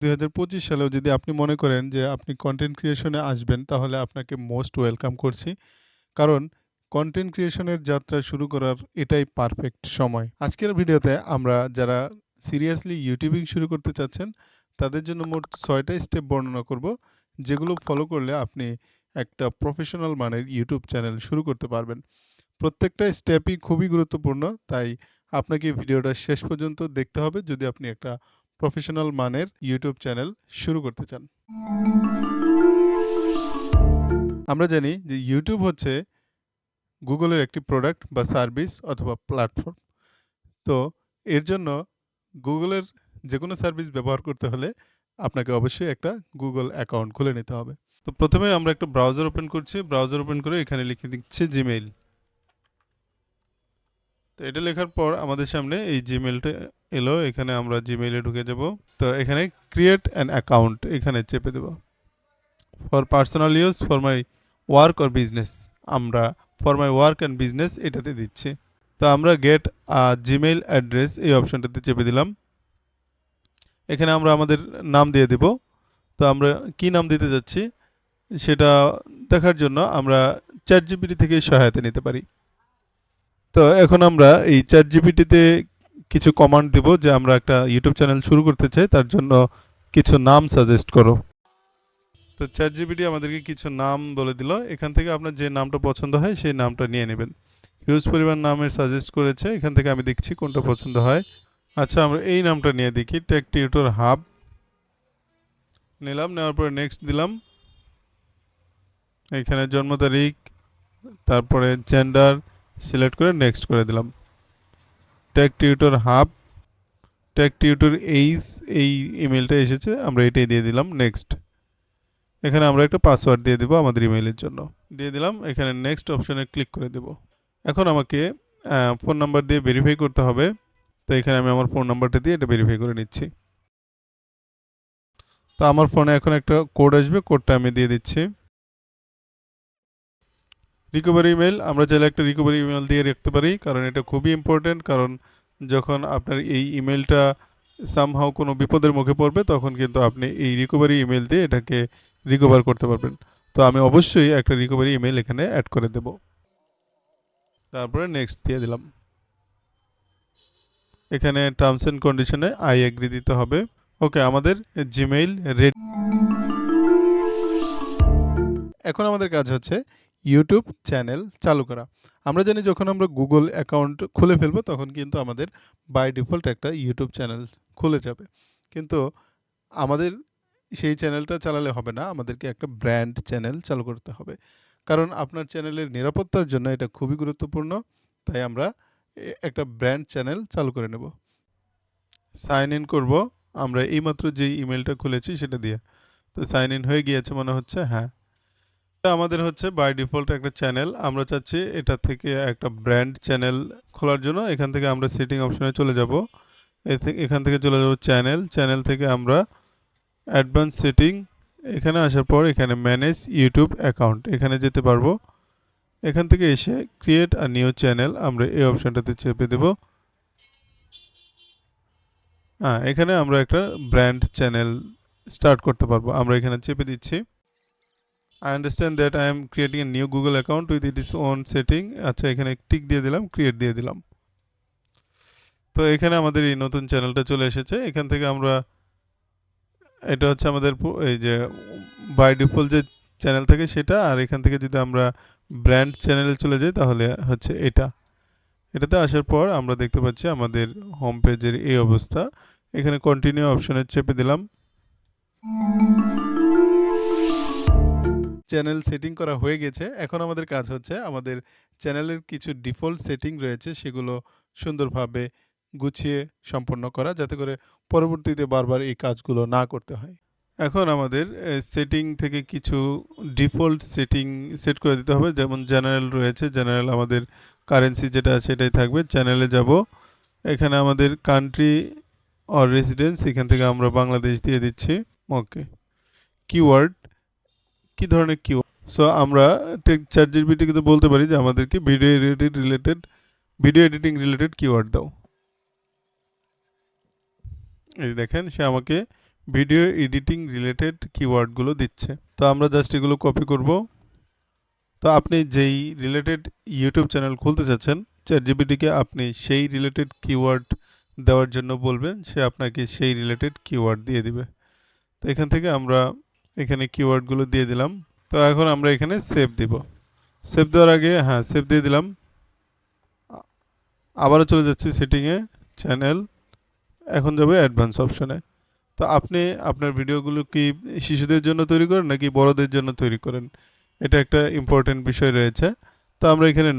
2025 সালেও যদি আপনি মনে করেন যে আপনি কনটেন্ট ক্রিয়েশনে আসবেন, তাহলে আপনাকে মোস্ট ওয়েলকাম করছি। কারণ কনটেন্ট ক্রিয়েশনের যাত্রা শুরু করার এটাই পারফেক্ট সময়। আজকের ভিডিওতে আমরা যারা সিরিয়াসলি ইউটিউবিং শুরু করতে চাচ্ছেন, তাদের জন্য মোট 6টা স্টেপ বর্ণনা করব, যেগুলো ফলো করলে আপনি একটা প্রফেশনাল মানের ইউটিউব চ্যানেল শুরু করতে পারবেন। প্রত্যেকটা স্টেপই খুবই গুরুত্বপূর্ণ, তাই আপনাকে ভিডিওটা শেষ পর্যন্ত দেখতে হবে যদি আপনি একটা প্রফেশনাল মানের ইউটিউব চ্যানেল শুরু করতে চান। আমরা জানি যে ইউটিউব হচ্ছে গুগলের একটি প্রোডাক্ট বা সার্ভিস অথবা প্ল্যাটফর্ম। তো এর জন্য গুগলের যে কোনো সার্ভিস ব্যবহার করতে হলে আপনাকে অবশ্যই একটা গুগল অ্যাকাউন্ট খুলে নিতে হবে। তো প্রথমে আমরা একটা ব্রাউজার ওপেন করছি। ব্রাউজার ওপেন করে এখানে লিখে দিচ্ছি জিমেইল। তো এটা লেখার পর আমাদের সামনে এই জিমেইলটা এলো। এখানে আমরা জিমেইলে ঢুকে যাব। তো এখানে ক্রিয়েট অ্যান অ্যাকাউন্ট এখানে চেপে দেব। For personal use, for my work or business, আমরা for my work and business এটাতে দিচ্ছি। তো আমরা গেট জিমেইল অ্যাড্রেস এই অপশনটাতে চেপে দিলাম। এখানে আমরা আমাদের নাম দিয়ে দেব। তো আমরা কি নাম দিতে যাচ্ছি সেটা দেখার জন্য আমরা চ্যাটজিপিটি থেকে সহায়তা নিতে পারি। তো এখন আমরা এই চ্যাটজিপিটিতে কিছু কমান্ড দেব যে আমরা একটা ইউটিউব চ্যানেল শুরু করতে চাই, তার জন্য কিছু নাম সাজেস্ট করো। তো চ্যাটজিপিটি আমাদেরকে কিছু নাম বলে দিল। এখান থেকে আপনার যে নামটা পছন্দ হয় সেই নামটা নিয়ে নেবেন। হিউজ পরিমাণ নামের সাজেস্ট করেছে, এখান থেকে আমি দেখছি কোনটা পছন্দ হয়। আচ্ছা, আমরা এই নামটা নিয়ে দেখি, টেক টিউটর হাব নিলাম। নেওয়ার পরে নেক্সট দিলাম। এখানে জন্ম তারিখ, তারপরে জেন্ডার সিলেক্ট করে নেক্সট করে দিলাম। Tech tutor hub, tech tutor এইজ, এই ইমেলটা এসেছে, আমরা এটাই দিয়ে দিলাম নেক্সট। এখানে আমরা একটা পাসওয়ার্ড দিয়ে দেবো আমাদের ইমেইলের জন্য, দিয়ে দিলাম। এখানে নেক্সট অপশনে ক্লিক করে দেব। এখন আমাকে ফোন নাম্বার দিয়ে ভেরিফাই করতে হবে। তো এখানে আমি আমার ফোন নাম্বারটা দিয়ে এটা ভেরিফাই করে নিচ্ছি। তো আমার ফোনে এখন একটা কোড আসবে, কোডটা আমি দিয়ে দিচ্ছি। রিকভারি ইমেল, আমরা চাইলে একটা রিকভারি ইমেল দিয়ে রাখতে পারি, কারণ এটা খুবই ইম্পর্টেন্ট। কারণ যখন আপনার এই ইমেলটা সামহাও কোনো বিপদের মুখে পড়বে, তখন কিন্তু আপনি এই রিকভারি ইমেল দিয়ে এটাকে রিকভার করতে পারবেন। তো আমি অবশ্যই একটা রিকভারি ইমেল এখানে অ্যাড করে দেব। তারপরে নেক্সট দিয়ে দিলাম। এখানে টার্মস অ্যান্ড কন্ডিশনে আই এগ্রি দিতে হবে। ওকে, আমাদের জিমেইল রেডি। এখন আমাদের কাজ হচ্ছে ইউটিউব চ্যানেল চালু করা। আমরা জানি যখন আমরা গুগল অ্যাকাউন্ট খুলে ফেলবো, তখন কিন্তু আমাদের বাই ডিফল্ট একটা ইউটিউব চ্যানেল খুলে যাবে। কিন্তু আমাদের সেই চ্যানেলটা চালালে হবে না, আমাদেরকে একটা ব্র্যান্ড চ্যানেল চালু করতে হবে। কারণ আপনার চ্যানেলের নিরাপত্তার জন্য এটা খুবই গুরুত্বপূর্ণ। তাই আমরা একটা ব্র্যান্ড চ্যানেল চালু করে নেব। সাইন ইন করব আমরা এইমাত্র যে ইমেলটা খুলেছি সেটা দিয়ে। তো সাইন ইন হয়ে গিয়েছে মনে হচ্ছে, হ্যাঁ। আমাদের হচ্ছে বাই ডিফল্ট একটা চ্যানেল, আমরা চাচ্ছি এটা থেকে একটা ব্র্যান্ড চ্যানেল খোলার জন্য এখান থেকে আমরা সেটিং অপশনে চলে যাব। এখান থেকে চলে যাব চ্যানেল থেকে আমরা অ্যাডভান্স সেটিং, এখানে আসার পর এখানে ম্যানেজ ইউটিউব অ্যাকাউন্ট এখানে যেতে পারবো। এখান থেকে এসে ক্রিয়েট আ নিউ চ্যানেল আমরা এই অপশনটাতে চেপে দেব। এখানে আমরা একটা ব্র্যান্ড চ্যানেল স্টার্ট করতে পারবো, আমরা এখানে চেপে দিচ্ছি। I understand that I am creating a new Google account with its own setting. আচ্ছা, এখানে টিক দিয়ে দিলাম, ক্রিয়েট দিয়ে দিলাম। তো এখানে আমাদের এই নতুন চ্যানেলটা চলে এসেছে। এখান থেকে আমরা, এটা হচ্ছে আমাদের এই যে বাই ডিফল্ট যে চ্যানেল থাকে সেটা, আর এখান থেকে যদি আমরা ব্র্যান্ড চ্যানেলে চলে যাই তাহলে হচ্ছে এটাতে আসার পর আমরা দেখতে পাচ্ছি আমাদের হোম পেজের এই অবস্থা। এখানে কন্টিনিউ অপশনে চেপে দিলাম। চ্যানেল সেটিং করা হয়ে গেছে। এখন আমাদের কাজ হচ্ছে আমাদের চ্যানেলের কিছু ডিফল্ট সেটিং রয়েছে সেগুলো সুন্দরভাবে গুছিয়ে সম্পন্ন করা, যাতে করে পরবর্তীতে বারবার এই কাজগুলো না করতে হয়। এখন আমাদের সেটিং থেকে কিছু ডিফল্ট সেটিং সেট করে দিতে হবে। যেমন জেনারেল রয়েছে, জেনারেল আমাদের কারেন্সি যেটা আছে এটাই থাকবে। চ্যানেলে যাব, এখানে আমাদের কান্ট্রি অর রেসিডেন্স, এখান থেকে আমরা বাংলাদেশ দিয়ে দিচ্ছি। ওকে, কিওয়ার্ড, কি ধরনের কিওয়ার্ড? সো আমরা চ্যাটজিপিটি কিন্তু বলতে পারি যে আমাদেরকে ভিডিও এডিটিং রিলেটেড কিওয়ার্ড দাও। এই দেখেন, সে আমাকে ভিডিও এডিটিং রিলেটেড কিওয়ার্ডগুলো দিচ্ছে। তো আমরা জাস্ট এগুলো কপি করব। তো আপনি যেই রিলেটেড ইউটিউব চ্যানেল খুলতে চাচ্ছেন, চ্যাটজিপিটিকে আপনি সেই রিলেটেড কিওয়ার্ড দেওয়ার জন্য বলবেন, সে আপনাকে সেই রিলেটেড কিওয়ার্ড দিয়ে দিবে। তো এখান থেকে আমরা এখানে কিওয়ার্ডগুলো দিয়ে দিলাম। তো এখন আমরা এখানে সেভ দিব। সেভ দেওয়ার আগে সেভ দিয়ে দিলাম। আবারও চলে যাচ্ছি সেটিংয়ে, চ্যানেল, এখন যাবে অ্যাডভান্স অপশনে। তো আপনি আপনার ভিডিওগুলো কি শিশুদের জন্য তৈরি করেন নাকি বড়দের জন্য তৈরি করেন, এটা একটা ইম্পর্টেন্ট বিষয় রয়েছে। তো আমরা এখানে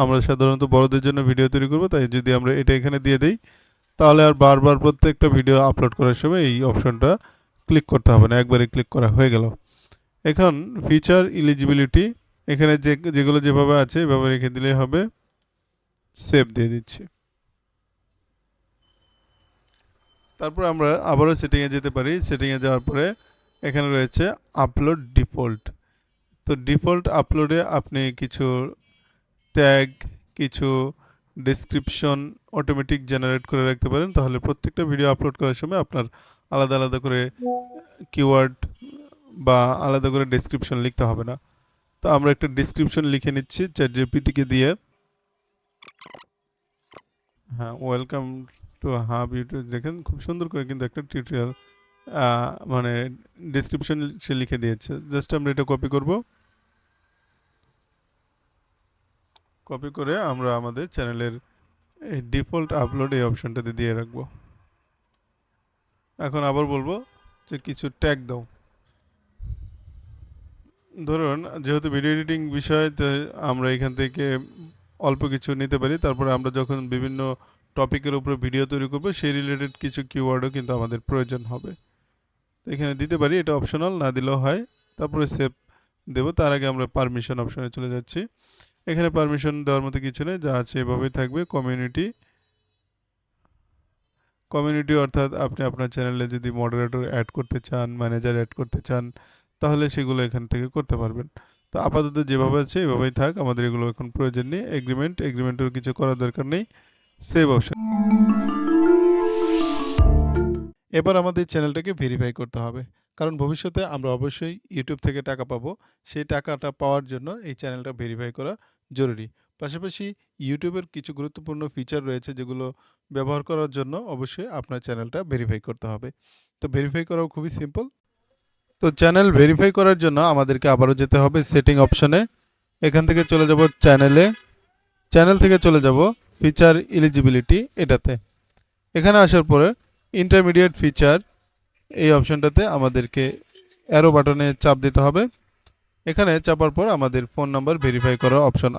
আমরা সাধারণত বড়দের জন্য ভিডিও তৈরি করব, তাই যদি আমরা এটা এখানে দিয়ে দিই তাহলে আর বারবার প্রত্যেকটা ভিডিও আপলোড করার সময় এই অপশনটা ক্লিক করতে হবে না, একবারে ক্লিক করা হয়ে গেল। এখন ফিচার এলিজিবিলিটি, এখানে যেগুলো যেভাবে আছে এভাবে রেখে দিলেই হবে। সেভ দিয়ে দিচ্ছি। তারপর আমরা আবারও সেটিংয়ে যেতে পারি। সেটিংয়ে যাওয়ার পরে এখানে রয়েছে আপলোড ডিফল্ট। তো ডিফল্ট আপলোডে আপনি কিছু ট্যাগ, কিছু ডেসক্রিপশন অটোমেটিক জেনারেট করে রাখতে পারেন, তাহলে প্রত্যেকটা ভিডিও আপলোড করার সময় আপনার আলাদা আলাদা করে কিওয়ার্ড বা আলাদা করে ডেসক্রিপশন লিখতে হবে না। তো আমরা একটা ডেসক্রিপশন লিখে নিচ্ছি চ্যাটজিপিটিকে দিয়ে। ওয়েলকাম টু হাব ইউটিউব, দেখেন খুব সুন্দর করে কিন্তু একটা টিউটোরিয়াল মানে ডেসক্রিপশন সে লিখে দিয়েছে। জাস্ট আমরা এটা কপি করব। কপি করে আমরা আমাদের চ্যানেলের এই ডিফল্ট আপলোড এই অপশনটাতে দিয়ে রাখবো। এখন আবার বলবো যে কিছু ট্যাগ দাও। ধরুন যেহেতু ভিডিও এডিটিং বিষয়, তো আমরা এখান থেকে অল্প কিছু নিতে পারি। তারপরে আমরা যখন বিভিন্ন টপিকের উপরে ভিডিও তৈরি করব সেই রিলেটেড কিছু কিওয়ার্ডও কিন্তু আমাদের প্রয়োজন হবে। তো এখানে দিতে পারি, এটা অপশনাল, না দিলেও হয়। তারপরে সেভ দেব। তার আগে আমরা পারমিশন অপশনে চলে যাচ্ছি। এখানে পারমিশন দেওয়ার মতো কিছু নেই, যা আছে এভাবেই থাকবে। কমিউনিটি অর্থাৎ আপনি আপনার চ্যানেলে যদি মডারেটর অ্যাড করতে চান, ম্যানেজার অ্যাড করতে চান, তাহলে সেগুলো এখান থেকে করতে পারবেন। তো আপাতত যেভাবে আছে এভাবেই থাক, আমাদের এগুলো এখন প্রয়োজন নেই। এগ্রিমেন্টের কিছু করার দরকার নেই। Save option. এবার আমাদের চ্যানেলটাকে ভেরিফাই করতে হবে, কারণ ভবিষ্যতে আমরা অবশ্যই ইউটিউব থেকে টাকা পাবো। সেই টাকাটা পাওয়ার জন্য এই চ্যানেলটা ভেরিফাই করা জরুরি। পাশাপাশি ইউটিউবের কিছু গুরুত্বপূর্ণ ফিচার রয়েছে যেগুলো ব্যবহার করার জন্য অবশ্যই আপনার চ্যানেলটা ভেরিফাই করতে হবে। তো ভেরিফাই করাও খুবই সিম্পল। তো চ্যানেল ভেরিফাই করার জন্য আমাদেরকে আবারও যেতে হবে সেটিং অপশনে। এখান থেকে চলে যাব চ্যানেলে, চ্যানেল থেকে চলে যাব ফিচার এলিজিবিলিটি এটাতে। এখানে আসার পরে ইন্টারমিডিয়েট ফিচার এই অপশনটাতে আমাদেরকে অ্যারো বাটনে চাপ দিতে হবে। এখানে চাপার পর আমাদের ফোন নাম্বার ভেরিফাই করার অপশন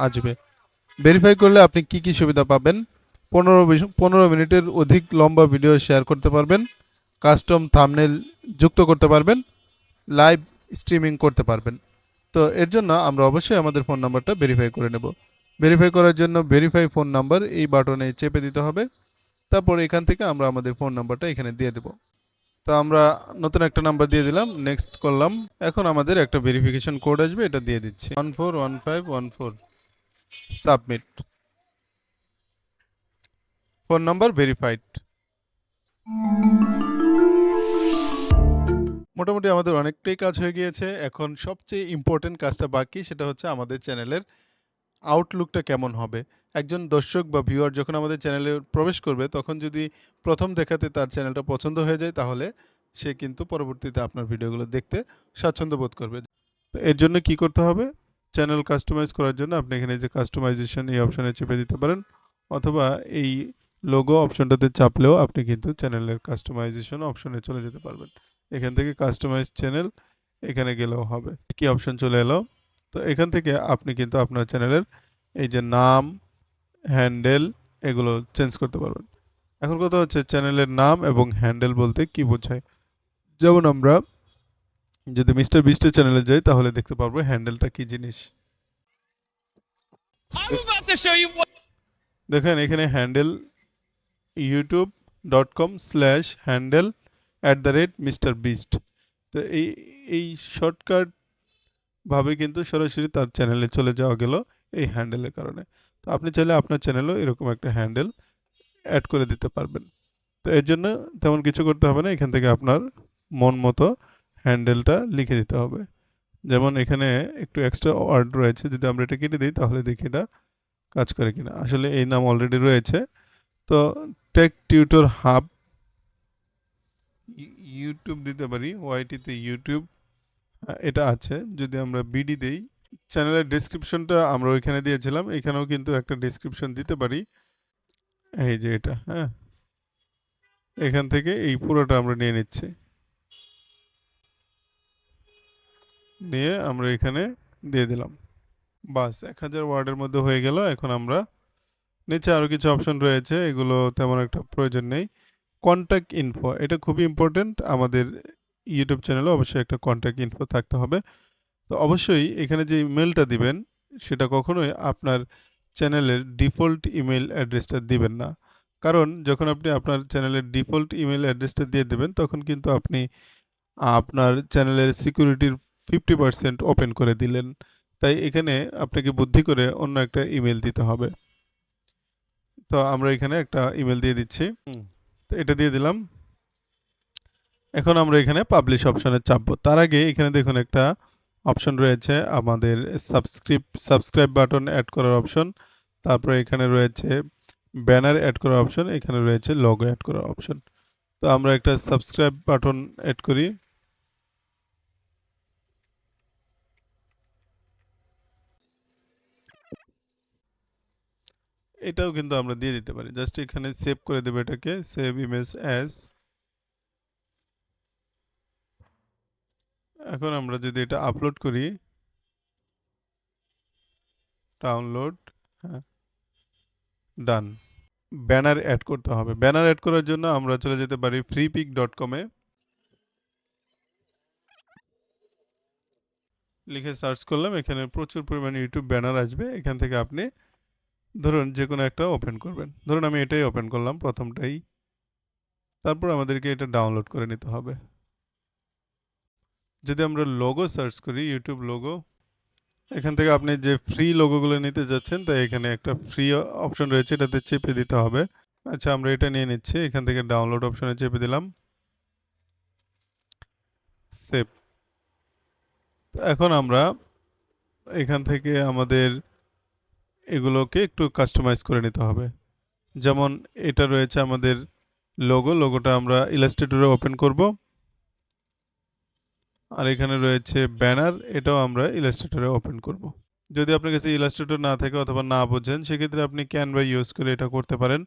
আসবে। ভেরিফাই করলে আপনি কি কি সুবিধা পাবেন? 15 মিনিটের অধিক লম্বা ভিডিও শেয়ার করতে পারবেন, কাস্টম থাম্বনেল যুক্ত করতে পারবেন, লাইভ স্ট্রিমিং করতে পারবেন। তো এর জন্য আমরা অবশ্যই আমাদের ফোন নাম্বারটা ভেরিফাই করে নেব। ভেরিফাই করার জন্য ভেরিফাই ফোন নাম্বার এই বাটনে চেপে দিতে হবে। তারপর এখান থেকে আমরা আমাদের ফোন নাম্বারটা এখানে দিয়ে দেব। তো আমরা নতুন একটা নাম্বার দিয়ে দিলাম, নেক্সট করলাম। এখন আমাদের একটা ভেরিফিকেশন কোড আসবে, এটা দিয়ে দিচ্ছি 141514। সাবমিট। Phone number verified. মোটামুটি আমাদের অনেকটাই কাজ হয়ে গিয়েছে। এখন সবচেয়ে ইম্পর্টেন্ট কাজটা বাকি, সেটা হচ্ছে আমাদের চ্যানেলের আউটলুকটা কেমন হবে। একজন দর্শক বা ভিউয়ার যখন আমাদের চ্যানেলে প্রবেশ করবে, তখন যদি প্রথম দেখাতে তার চ্যানেলটা পছন্দ হয়ে যায়, তাহলে সে কিন্তু পরবর্তীতে আপনার ভিডিওগুলো দেখতে স্বাচ্ছন্দ্য বোধ করবে। তো এর জন্য কি করতে হবে? চ্যানেল কাস্টমাইজ করার জন্য আপনি এখানে যে কাস্টমাইজেশন এই অপশনে চেপে দিতে পারেন, অথবা এই লোগো অপশনটাতে চাপলেও আপনি কিন্তু চ্যানেলের কাস্টমাইজেশন অপশনে চলে যেতে পারবেন। এখান থেকে কাস্টমাইজ চ্যানেল এখানে গেলেও হবে। কি অপশন চলে এলো। তো এখান থেকে আপনি কিন্তু আপনার চ্যানেলের এই যে নাম, হ্যান্ডেল, এগুলো চেঞ্জ করতে পারবেন। এখন কথা হচ্ছে চ্যানেলের নাম এবং হ্যান্ডেল বলতে কি বোঝায়। যেমন আমরা যদি মিস্টার বিস্টের চ্যানেলে যাই, তাহলে দেখতে পারবো হ্যান্ডেলটা কি জিনিস। দেখেন এখানে হ্যান্ডেল youtube.com/handle@Mr Beast। তো এই শর্টকাট ভাবে কিন্তু সরাসরি তার চ্যানেলে চলে যাওয়া গেল এই হ্যান্ডেলের কারণে। তো আপনি চাইলে আপনার চ্যানেলেও এরকম একটা হ্যান্ডেল অ্যাড করে দিতে পারবেন। তো এর জন্য তেমন কিছু করতে হবে না, এখান থেকে আপনার মন মতো হ্যান্ডেলটা লিখে দিতে হবে। যেমন এখানে একটু এক্সট্রা ওয়ার্ড রয়েছে, যদি আমরা এটা কেটে দিই তাহলে দেখি এটা কাজ করে কিনা। আসলে এই নাম অলরেডি রয়েছে। তো টেক টিউটর হাব ইউটিউব দিতে পারি, ওয়াইটিতে ইউটিউব এটা আছে। যদি আমরা বিডি দেই, চ্যানেলের ডেসক্রিপশনটা আমরা ওইখানে দিয়েছিলাম, এখানেও কিন্তু একটা ডেসক্রিপশন দিতে পারি, এই যে এটা। হ্যাঁ, এখান থেকে এই পুরোটা আমরা নিয়ে নিচ্ছি, নিয়ে আমরা এখানে দিয়ে দিলাম। বাস 1000 ওয়ার্ডের মধ্যে হয়ে গেল। এখন আমরা নিচে আরও কিছু অপশন রয়েছে, এগুলো তেমন একটা প্রয়োজন নেই। কন্ট্যাক্ট ইনফো, এটা খুবই ইম্পর্টেন্ট। আমাদের ইউটিউব চ্যানেলে অবশ্যই একটা কন্ট্যাক্ট ইনফো থাকতে হবে। তো অবশ্যই এখানে যে ইমেলটা দিবেন সেটা কখনোই আপনার চ্যানেলের ডিফল্ট ইমেল অ্যাড্রেসটা দিবেন না। কারণ যখন আপনি আপনার চ্যানেলের ডিফল্ট ইমেল অ্যাড্রেসটা দিয়ে দেবেন তখন কিন্তু আপনি আপনার চ্যানেলের সিকিউরিটির 50% ওপেন করে দিলেন। তাই এখানে আপনাকে বুদ্ধি করে অন্য একটা ইমেল দিতে হবে। তো আমরা এখানে একটা ইমেল দিয়ে দিচ্ছি, তো এটা দিয়ে দিলাম। এখন আমরা এখানে পাবলিশ অপশনে চাপবো। তার আগে এখানে দেখুন একটা অপশন রয়েছে আমাদের সাবস্ক্রাইব বাটন অ্যাড করার অপশন, তারপরে এখানে রয়েছে ব্যানার অ্যাড করার অপশন, এখানে রয়েছে লোগো অ্যাড করার অপশন। তো আমরা একটা সাবস্ক্রাইব বাটন অ্যাড করি। এটাও কিন্তু আমরা দিয়ে দিতে পারি, জাস্ট এখানে সেভ করে দেবো এটাকে, সেভ ইমেজ অ্যাজ। এখন আমরা যদি এটা আপলোড করি, ডাউনলোড, হ্যাঁ, ডান। ব্যানার অ্যাড করতে হবে। ব্যানার অ্যাড করার জন্য আমরা চলে যেতে পারি freepik.com-এ, লিখে সার্চ করলাম, এখানে প্রচুর পরিমাণে ইউটিউব ব্যানার আসবে। এখান থেকে আপনি ধরুন যে কোনো একটা ওপেন করবেন, ধরুন আমি এটাই ওপেন করলাম প্রথমটাই। তারপর আমাদেরকে এটা ডাউনলোড করে নিতে হবে। যদি আমরা লোগো সার্চ করি, ইউটিউব লোগো, এখান থেকে আপনি যে ফ্রি লোগোগুলো নিতে যাচ্ছেন, তাই এখানে একটা ফ্রি অপশন রয়েছে, এটাতে চেপে দিতে হবে। আচ্ছা, আমরা এটা নিয়ে নিচ্ছি, এখান থেকে ডাউনলোড অপশনে চেপে দিলাম, সেভ। এখন আমরা এখান থেকে আমাদের এগুলোকে একটু কাস্টমাইজ করে নিতে হবে। যেমন এটা রয়েছে আমাদের লোগোটা আমরা ইলাস্ট্রেটরে ওপেন করব। আর এখানে রয়েছে ব্যানার, এটাও আমরা ইলাস্ট্রেটরে ওপেন করব। যদি আপনার কাছে ইলাস্ট্রেটর না থাকে অথবা না বোঝেন, সেক্ষেত্রে আপনি ক্যানভা ইউজ করে এটা করতে পারেন।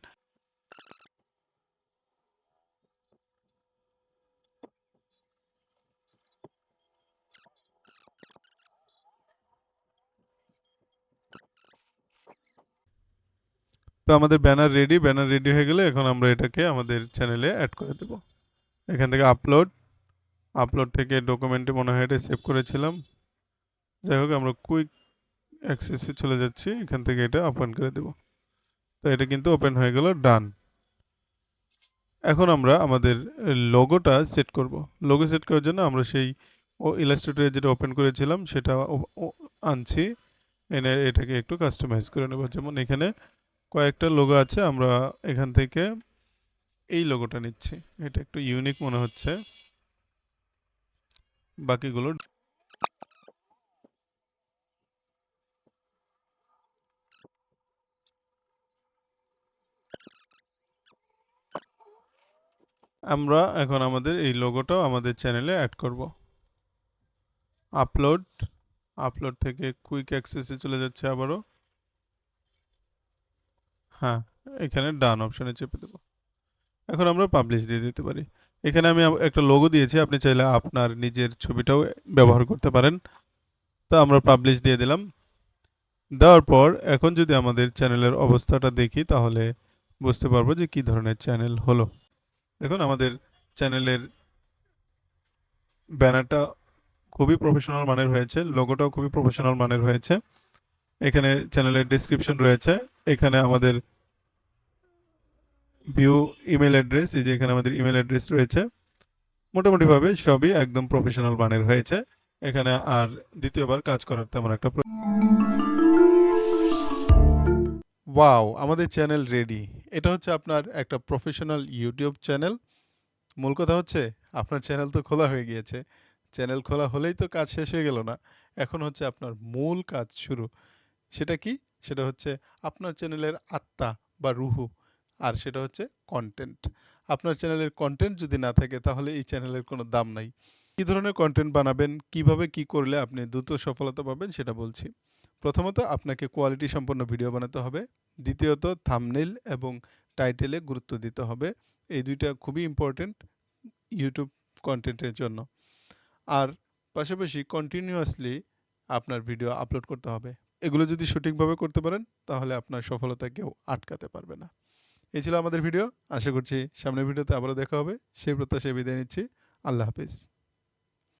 তো আমাদের ব্যানার রেডি হয়ে গেলে এখন আমরা এটাকে আমাদের চ্যানেলে অ্যাড করে দেব। এখান থেকে আপলোড থেকে ডকুমেন্টে মনে হয় এটা সেভ করেছিলাম। যাই হোক, আমরা কুইক অ্যাক্সেসে চলে যাচ্ছি, এখান থেকে এটা ওপেন করে দেব। তো এটা কিন্তু ওপেন হয়ে গেল, ডান। এখন আমরা আমাদের লোগোটা সেট করব। লোগো সেট করার জন্য আমরা সেই ইলাস্ট্রেটরে যেটা ওপেন করেছিলাম সেটা আনছি, এনে এটাকে একটু কাস্টমাইজ করে নেব। যেমন এখানে কয়েকটা লোগো আছে, আমরা এখান থেকে এই লোগোটা নিচ্ছি, এটা একটু ইউনিক মনে হচ্ছে। বাকিগুলো আমরা এখন আমাদের এই লোগোটাও আমাদের চ্যানেলে অ্যাড করব। আপলোড থেকে কুইক অ্যাক্সেসে চলে যাচ্ছে আবারও, হ্যাঁ, এখানে ডান অপশনে চেপে দেব। এখন আমরা পাবলিশ দিয়ে দিতে পারি। এখানে আমি একটা লোগো দিয়েছি, আপনি চাইলে আপনার নিজের ছবিটাও ব্যবহার করতে পারেন। তো আমরা পাবলিশ দিয়ে দিলাম। দেওয়ার পর এখন যদি আমাদের চ্যানেলের অবস্থাটা দেখি তাহলে বুঝতে পারবো যে কি ধরনের চ্যানেল হলো। দেখুন আমাদের চ্যানেলের ব্যানারটা খুবই প্রফেশনাল মানের হয়েছে, লোগোটাও খুবই প্রফেশনাল মানের হয়েছে। এখানে চ্যানেলের ডেসক্রিপশন রয়েছে, এখানে আমাদের ভিউ ইমেল অ্যাড্রেস, এই যে এখানে আমাদের ইমেল অ্যাড্রেস রয়েছে। মোটামুটিভাবে সবই একদম প্রফেশনাল মানের হয়েছে। এখানে আর দ্বিতীয়বার কাজ করার তেমন একটা ওয়াও, আমাদের চ্যানেল রেডি। এটা হচ্ছে আপনার একটা প্রফেশনাল ইউটিউব চ্যানেল। মূল কথা হচ্ছে আপনার চ্যানেল তো খোলা হয়ে গিয়েছে। চ্যানেল খোলা হলেই তো কাজ শেষ হয়ে গেল না। এখন হচ্ছে আপনার মূল কাজ শুরু। সেটা কি? সেটা হচ্ছে আপনার চ্যানেলের আত্মা বা রুহু। আর সেটা হচ্ছে কনটেন্ট। আপনার চ্যানেলের কনটেন্ট যদি না থাকে তাহলে এই চ্যানেলের কোনো দাম নাই। কী ধরনের কনটেন্ট বানাবেন, কিভাবে কি করলে আপনি দ্রুত সফলতা পাবেন সেটা বলছি। প্রথমত আপনাকে কোয়ালিটি সম্পন্ন ভিডিও বানাতে হবে। দ্বিতীয়ত থাম্বনেইল এবং টাইটেলে গুরুত্ব দিতে হবে। এই ২ টা খুবই ইম্পোর্টেন্ট ইউটিউব কনটেন্টের জন্য। আর পাশাপাশি কন্টিনিউয়াসলি আপনার ভিডিও আপলোড করতে হবে। এগুলো যদি সঠিকভাবে করতে পারেন তাহলে আপনার সফলতা কেউ আটকাতে পারবে না। এই ছিল আমাদের ভিডিও। আশা করছি সামনের ভিডিওতে আবারও দেখা হবে। সেই প্রত্যাশায় বিদায় নিচ্ছি। আল্লাহ হাফেজ।